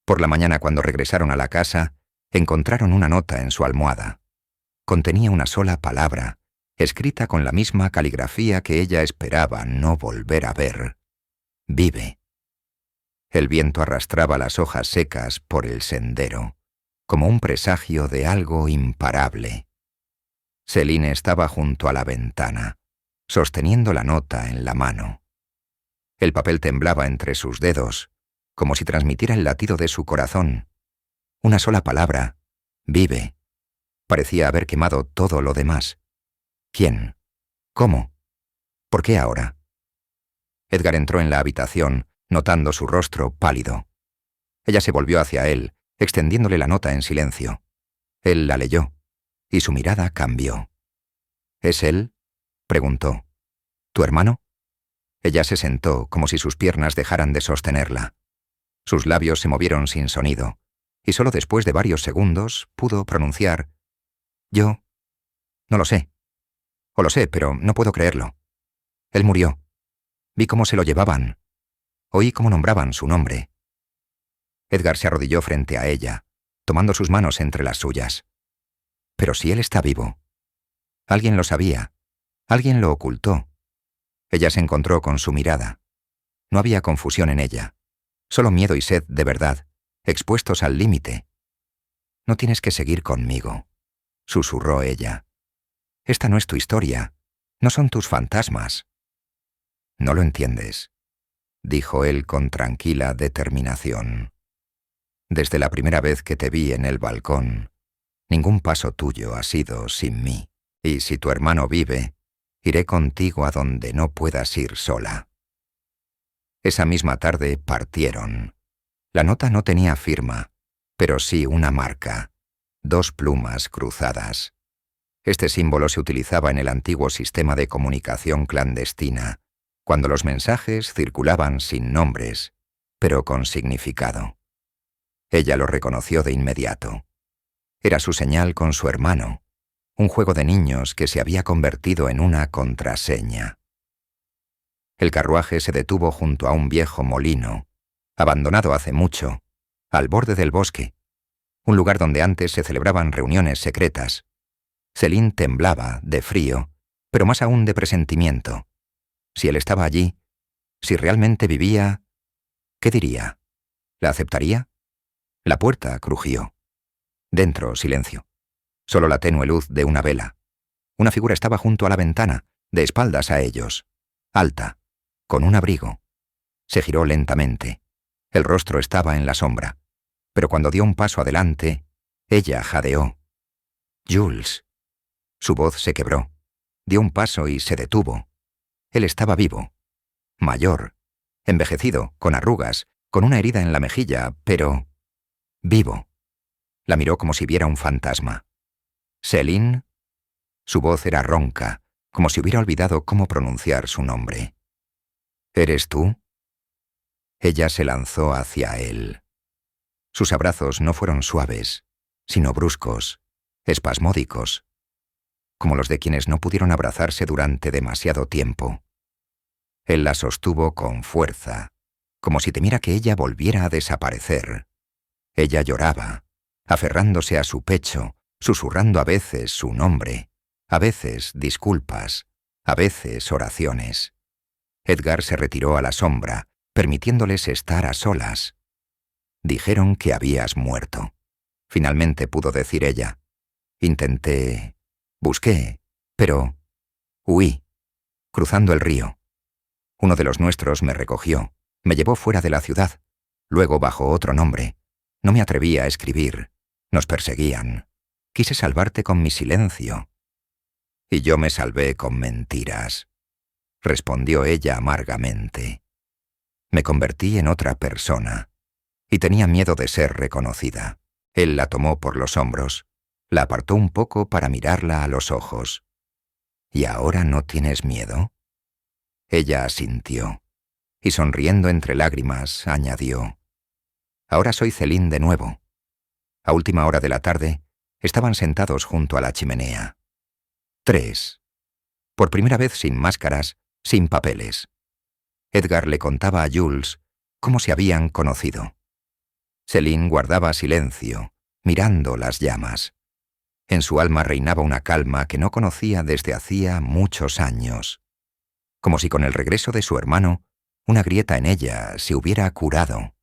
Por la mañana, cuando regresaron a la casa, encontraron una nota en su almohada. Contenía una sola palabra, escrita con la misma caligrafía que ella esperaba no volver a ver. Vive. El viento arrastraba las hojas secas por el sendero, como un presagio de algo imparable. Céline estaba junto a la ventana, sosteniendo la nota en la mano. El papel temblaba entre sus dedos, como si transmitiera el latido de su corazón. Una sola palabra, vive. Parecía haber quemado todo lo demás. ¿Quién? ¿Cómo? ¿Por qué ahora? Edgar entró en la habitación, notando su rostro pálido. Ella se volvió hacia él, extendiéndole la nota en silencio. Él la leyó, y su mirada cambió. ¿Es él?, preguntó. ¿Tu hermano? Ella se sentó como si sus piernas dejaran de sostenerla. Sus labios se movieron sin sonido, y solo después de varios segundos pudo pronunciar: yo no lo sé. O lo sé, pero no puedo creerlo. Él murió. Vi cómo se lo llevaban. Oí cómo nombraban su nombre. Edgar se arrodilló frente a ella, tomando sus manos entre las suyas. Pero si él está vivo. Alguien lo sabía. Alguien lo ocultó. Ella se encontró con su mirada. No había confusión en ella. Solo miedo y sed de verdad, expuestos al límite. No tienes que seguir conmigo, susurró ella. Esta no es tu historia. No son tus fantasmas. No lo entiendes, dijo él con tranquila determinación. Desde la primera vez que te vi en el balcón, ningún paso tuyo ha sido sin mí. Y si tu hermano vive, iré contigo a donde no puedas ir sola. Esa misma tarde partieron. La nota no tenía firma, pero sí una marca, 2 plumas cruzadas. Este símbolo se utilizaba en el antiguo sistema de comunicación clandestina, cuando los mensajes circulaban sin nombres, pero con significado. Ella lo reconoció de inmediato. Era su señal con su hermano, un juego de niños que se había convertido en una contraseña. El carruaje se detuvo junto a un viejo molino, abandonado hace mucho, al borde del bosque, un lugar donde antes se celebraban reuniones secretas. Céline temblaba de frío, pero más aún de presentimiento. Si él estaba allí, si realmente vivía, ¿qué diría? ¿La aceptaría? La puerta crujió. Dentro, silencio. Solo la tenue luz de una vela. Una figura estaba junto a la ventana, de espaldas a ellos, alta, con un abrigo. Se giró lentamente. El rostro estaba en la sombra, pero cuando dio un paso adelante, ella jadeó. Jules. Su voz se quebró. Dio un paso y se detuvo. Él estaba vivo. Mayor. Envejecido, con arrugas, con una herida en la mejilla, pero vivo. La miró como si viera un fantasma. ¿Céline? Su voz era ronca, como si hubiera olvidado cómo pronunciar su nombre. ¿Eres tú? Ella se lanzó hacia él. Sus abrazos no fueron suaves, sino bruscos, espasmódicos, como los de quienes no pudieron abrazarse durante demasiado tiempo. Él la sostuvo con fuerza, como si temiera que ella volviera a desaparecer. Ella lloraba, aferrándose a su pecho, susurrando a veces su nombre, a veces disculpas, a veces oraciones. Edgar se retiró a la sombra, permitiéndoles estar a solas. Dijeron que habías muerto. Finalmente pudo decir ella. Intenté, busqué, pero huí, cruzando el río. Uno de los nuestros me recogió, me llevó fuera de la ciudad, luego bajo otro nombre. No me atrevía a escribir. Nos perseguían. Quise salvarte con mi silencio. Y yo me salvé con mentiras, respondió ella amargamente. Me convertí en otra persona, y tenía miedo de ser reconocida. Él la tomó por los hombros, la apartó un poco para mirarla a los ojos. ¿Y ahora no tienes miedo? Ella asintió, y sonriendo entre lágrimas, añadió: Ahora soy Céline de nuevo. A última hora de la tarde, estaban sentados junto a la chimenea. 3. Por primera vez sin máscaras, sin papeles. Edgar le contaba a Jules cómo se habían conocido. Céline guardaba silencio, mirando las llamas. En su alma reinaba una calma que no conocía desde hacía muchos años. Como si con el regreso de su hermano, una grieta en ella se hubiera curado.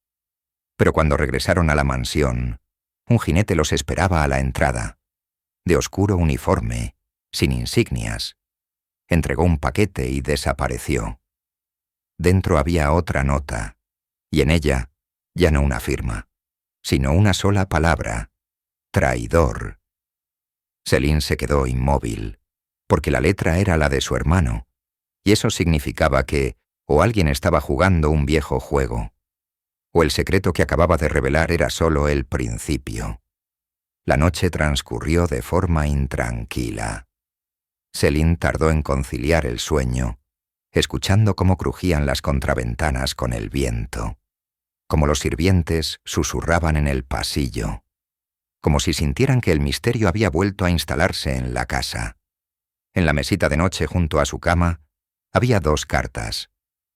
Pero cuando regresaron a la mansión, un jinete los esperaba a la entrada, de oscuro uniforme, sin insignias. Entregó un paquete y desapareció. Dentro había otra nota, y en ella ya no una firma, sino una sola palabra: traidor. Céline se quedó inmóvil, porque la letra era la de su hermano, y eso significaba que o alguien estaba jugando un viejo juego, o el secreto que acababa de revelar era solo el principio. La noche transcurrió de forma intranquila. Céline tardó en conciliar el sueño, escuchando cómo crujían las contraventanas con el viento, como los sirvientes susurraban en el pasillo, como si sintieran que el misterio había vuelto a instalarse en la casa. En la mesita de noche junto a su cama había 2 cartas,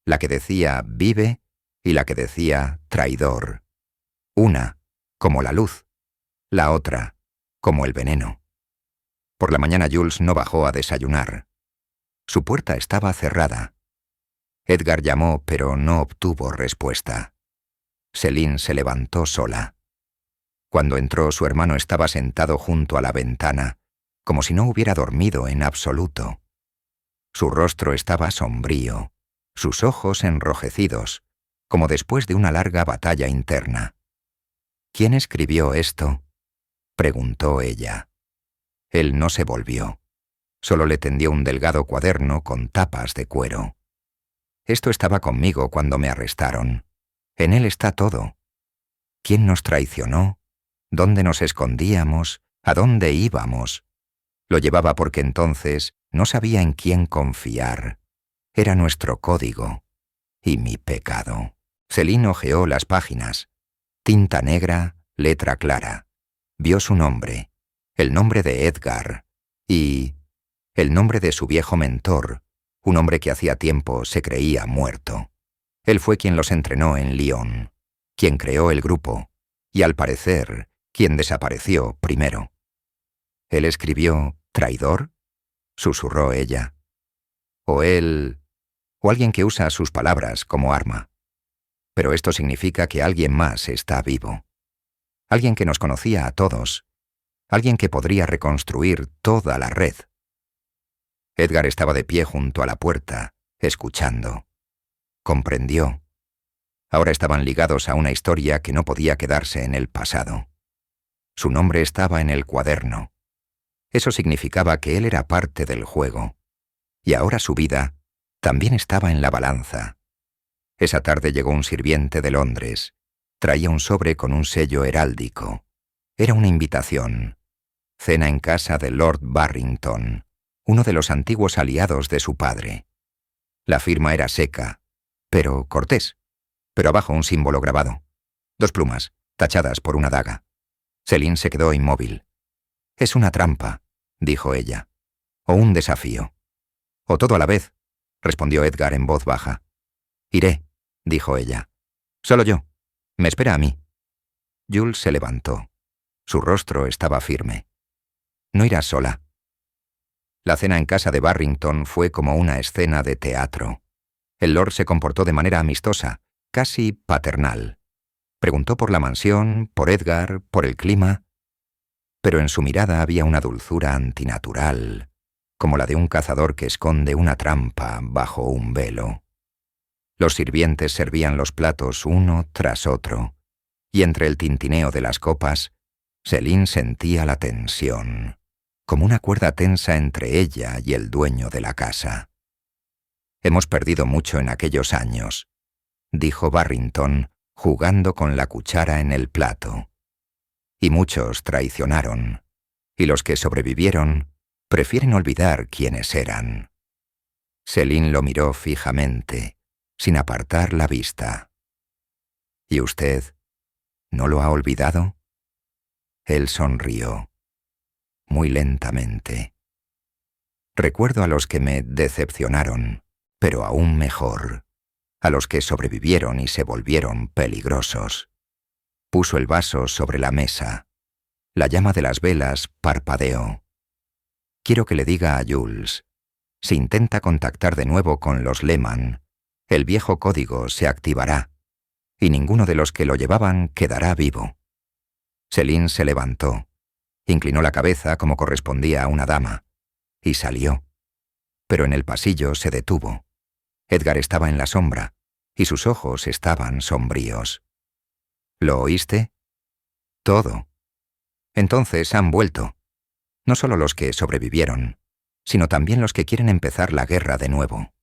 la que decía «vive» y la que decía «traidor». Una, como la luz, la otra, como el veneno. Por la mañana Jules no bajó a desayunar. Su puerta estaba cerrada. Edgar llamó, pero no obtuvo respuesta. Céline se levantó sola. Cuando entró, su hermano estaba sentado junto a la ventana, como si no hubiera dormido en absoluto. Su rostro estaba sombrío, sus ojos enrojecidos, como después de una larga batalla interna. ¿Quién escribió esto?, preguntó ella. Él no se volvió. Solo le tendió un delgado cuaderno con tapas de cuero. Esto estaba conmigo cuando me arrestaron. En él está todo. ¿Quién nos traicionó? ¿Dónde nos escondíamos? ¿A dónde íbamos? Lo llevaba porque entonces no sabía en quién confiar. Era nuestro código y mi pecado. Céline hojeó las páginas. Tinta negra, letra clara. Vio su nombre, el nombre de Edgar, y el nombre de su viejo mentor, un hombre que hacía tiempo se creía muerto. Él fue quien los entrenó en Lyon, quien creó el grupo, y al parecer, quien desapareció primero. ¿Él escribió «traidor?», susurró ella. O alguien que usa sus palabras como arma. Pero esto significa que alguien más está vivo. Alguien que nos conocía a todos. Alguien que podría reconstruir toda la red. Edgar estaba de pie junto a la puerta, escuchando. Comprendió. Ahora estaban ligados a una historia que no podía quedarse en el pasado. Su nombre estaba en el cuaderno. Eso significaba que él era parte del juego. Y ahora su vida también estaba en la balanza. Esa tarde llegó un sirviente de Londres. Traía un sobre con un sello heráldico. Era una invitación. Cena en casa de Lord Barrington, uno de los antiguos aliados de su padre. La firma era seca, pero cortés. Pero abajo un símbolo grabado. 2 plumas, tachadas por una daga. Céline se quedó inmóvil. «Es una trampa», dijo ella. «O un desafío». «O todo a la vez», respondió Edgar en voz baja. «Iré», dijo ella. «Solo yo. Me espera a mí». Jules se levantó. Su rostro estaba firme. «No irás sola». La cena en casa de Barrington fue como una escena de teatro. El lord se comportó de manera amistosa, casi paternal. Preguntó por la mansión, por Edgar, por el clima, pero en su mirada había una dulzura antinatural, como la de un cazador que esconde una trampa bajo un velo. Los sirvientes servían los platos uno tras otro, y entre el tintineo de las copas, Céline sentía la tensión, como una cuerda tensa entre ella y el dueño de la casa. «Hemos perdido mucho en aquellos años», dijo Barrington, jugando con la cuchara en el plato. «Y muchos traicionaron, y los que sobrevivieron prefieren olvidar quiénes eran». Céline lo miró fijamente, sin apartar la vista. «¿Y usted no lo ha olvidado?» Él sonrió, muy lentamente. «Recuerdo a los que me decepcionaron, pero aún mejor, a los que sobrevivieron y se volvieron peligrosos». Puso el vaso sobre la mesa. La llama de las velas parpadeó. «Quiero que le diga a Jules, si intenta contactar de nuevo con los Lehmann, el viejo código se activará, y ninguno de los que lo llevaban quedará vivo». Céline se levantó, inclinó la cabeza como correspondía a una dama, y salió. Pero en el pasillo se detuvo. Edgar estaba en la sombra, y sus ojos estaban sombríos. «¿Lo oíste?» «Todo». «Entonces han vuelto. No solo los que sobrevivieron, sino también los que quieren empezar la guerra de nuevo».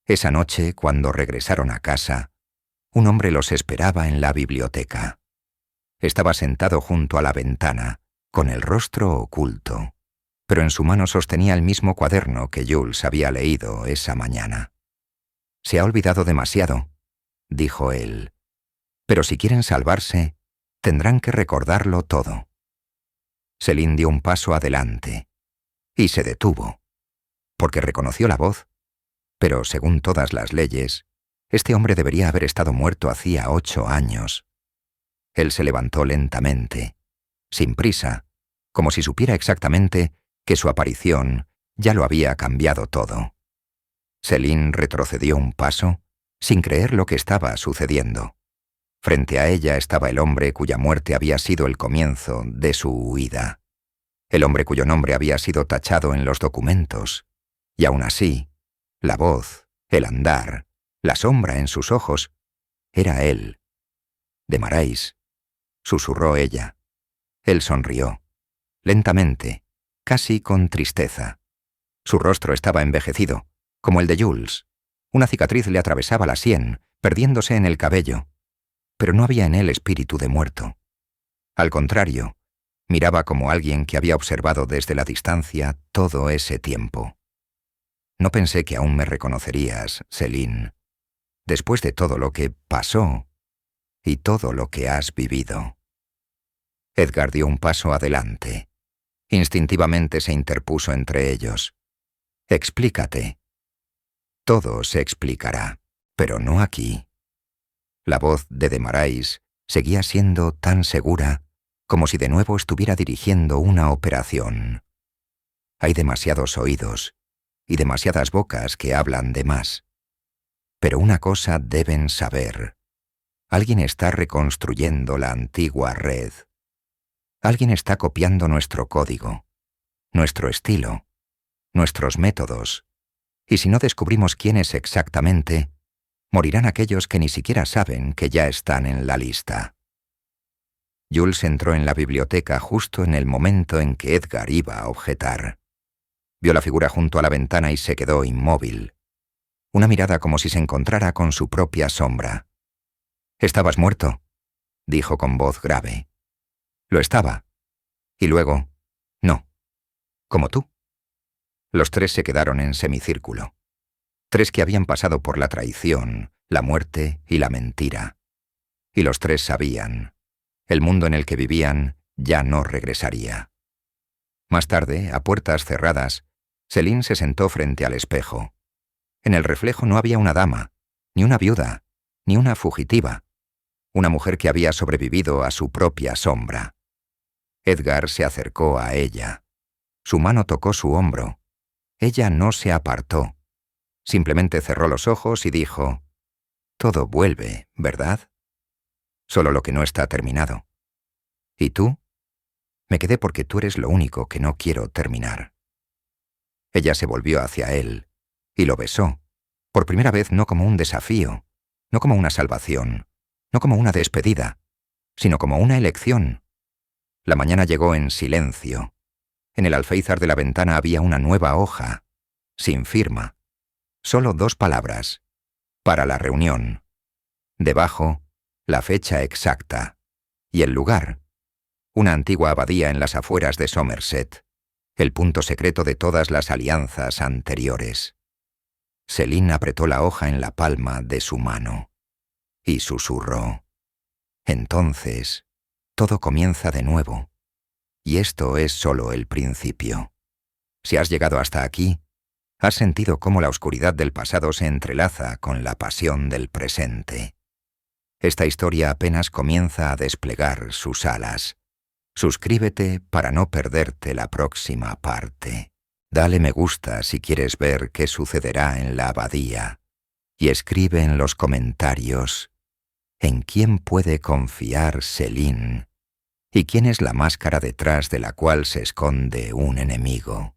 Esa noche, cuando regresaron a casa, un hombre los esperaba en la biblioteca. Estaba sentado junto a la ventana, con el rostro oculto, pero en su mano sostenía el mismo cuaderno que Jules había leído esa mañana. «Se ha olvidado demasiado», dijo él. «Pero si quieren salvarse, tendrán que recordarlo todo». Céline dio un paso adelante, y se detuvo, porque reconoció la voz, pero según todas las leyes, este hombre debería haber estado muerto hacía 8 años. Él se levantó lentamente, sin prisa, como si supiera exactamente que su aparición ya lo había cambiado todo. Céline retrocedió un paso, sin creer lo que estaba sucediendo. Frente a ella estaba el hombre cuya muerte había sido el comienzo de su huida. El hombre cuyo nombre había sido tachado en los documentos. Y aún así, la voz, el andar, la sombra en sus ojos, era él. «De Marais», susurró ella. Él sonrió, lentamente, casi con tristeza. Su rostro estaba envejecido, como el de Jules. Una cicatriz le atravesaba la sien, perdiéndose en el cabello. Pero no había en él espíritu de muerto. Al contrario, miraba como alguien que había observado desde la distancia todo ese tiempo. «No pensé que aún me reconocerías, Céline, después de todo lo que pasó y todo lo que has vivido». Edgar dio un paso adelante. Instintivamente se interpuso entre ellos. «Explícate». «Todo se explicará, pero no aquí». La voz de Marais seguía siendo tan segura como si de nuevo estuviera dirigiendo una operación. «Hay demasiados oídos y demasiadas bocas que hablan de más. Pero una cosa deben saber. Alguien está reconstruyendo la antigua red. Alguien está copiando nuestro código, nuestro estilo, nuestros métodos. Y si no descubrimos quién es exactamente, morirán aquellos que ni siquiera saben que ya están en la lista». Jules entró en la biblioteca justo en el momento en que Edgar iba a objetar. Vio la figura junto a la ventana y se quedó inmóvil. Una mirada como si se encontrara con su propia sombra. «Estabas muerto», dijo con voz grave. «Lo estaba. Y luego, no. Como tú». Los tres se quedaron en semicírculo. Tres que habían pasado por la traición, la muerte y la mentira. Y los tres sabían. El mundo en el que vivían ya no regresaría. Más tarde, a puertas cerradas, Céline se sentó frente al espejo. En el reflejo no había una dama, ni una viuda, ni una fugitiva. Una mujer que había sobrevivido a su propia sombra. Edgar se acercó a ella. Su mano tocó su hombro. Ella no se apartó. Simplemente cerró los ojos y dijo: «Todo vuelve, ¿verdad? Solo lo que no está terminado. ¿Y tú?» «Me quedé porque tú eres lo único que no quiero terminar». Ella se volvió hacia él y lo besó, por primera vez no como un desafío, no como una salvación, no como una despedida, sino como una elección, La mañana llegó en silencio. En el alféizar de la ventana había una nueva hoja, sin firma. Solo 2 palabras. Para la reunión. Debajo, la fecha exacta. Y el lugar. Una antigua abadía en las afueras de Somerset. El punto secreto de todas las alianzas anteriores. Céline apretó la hoja en la palma de su mano. Y susurró. Entonces, todo comienza de nuevo. Y esto es solo el principio. Si has llegado hasta aquí, has sentido cómo la oscuridad del pasado se entrelaza con la pasión del presente. Esta historia apenas comienza a desplegar sus alas. Suscríbete para no perderte la próxima parte. Dale me gusta si quieres ver qué sucederá en la abadía. Y escribe en los comentarios ¿en quién puede confiar Céline? ¿Y quién es la máscara detrás de la cual se esconde un enemigo?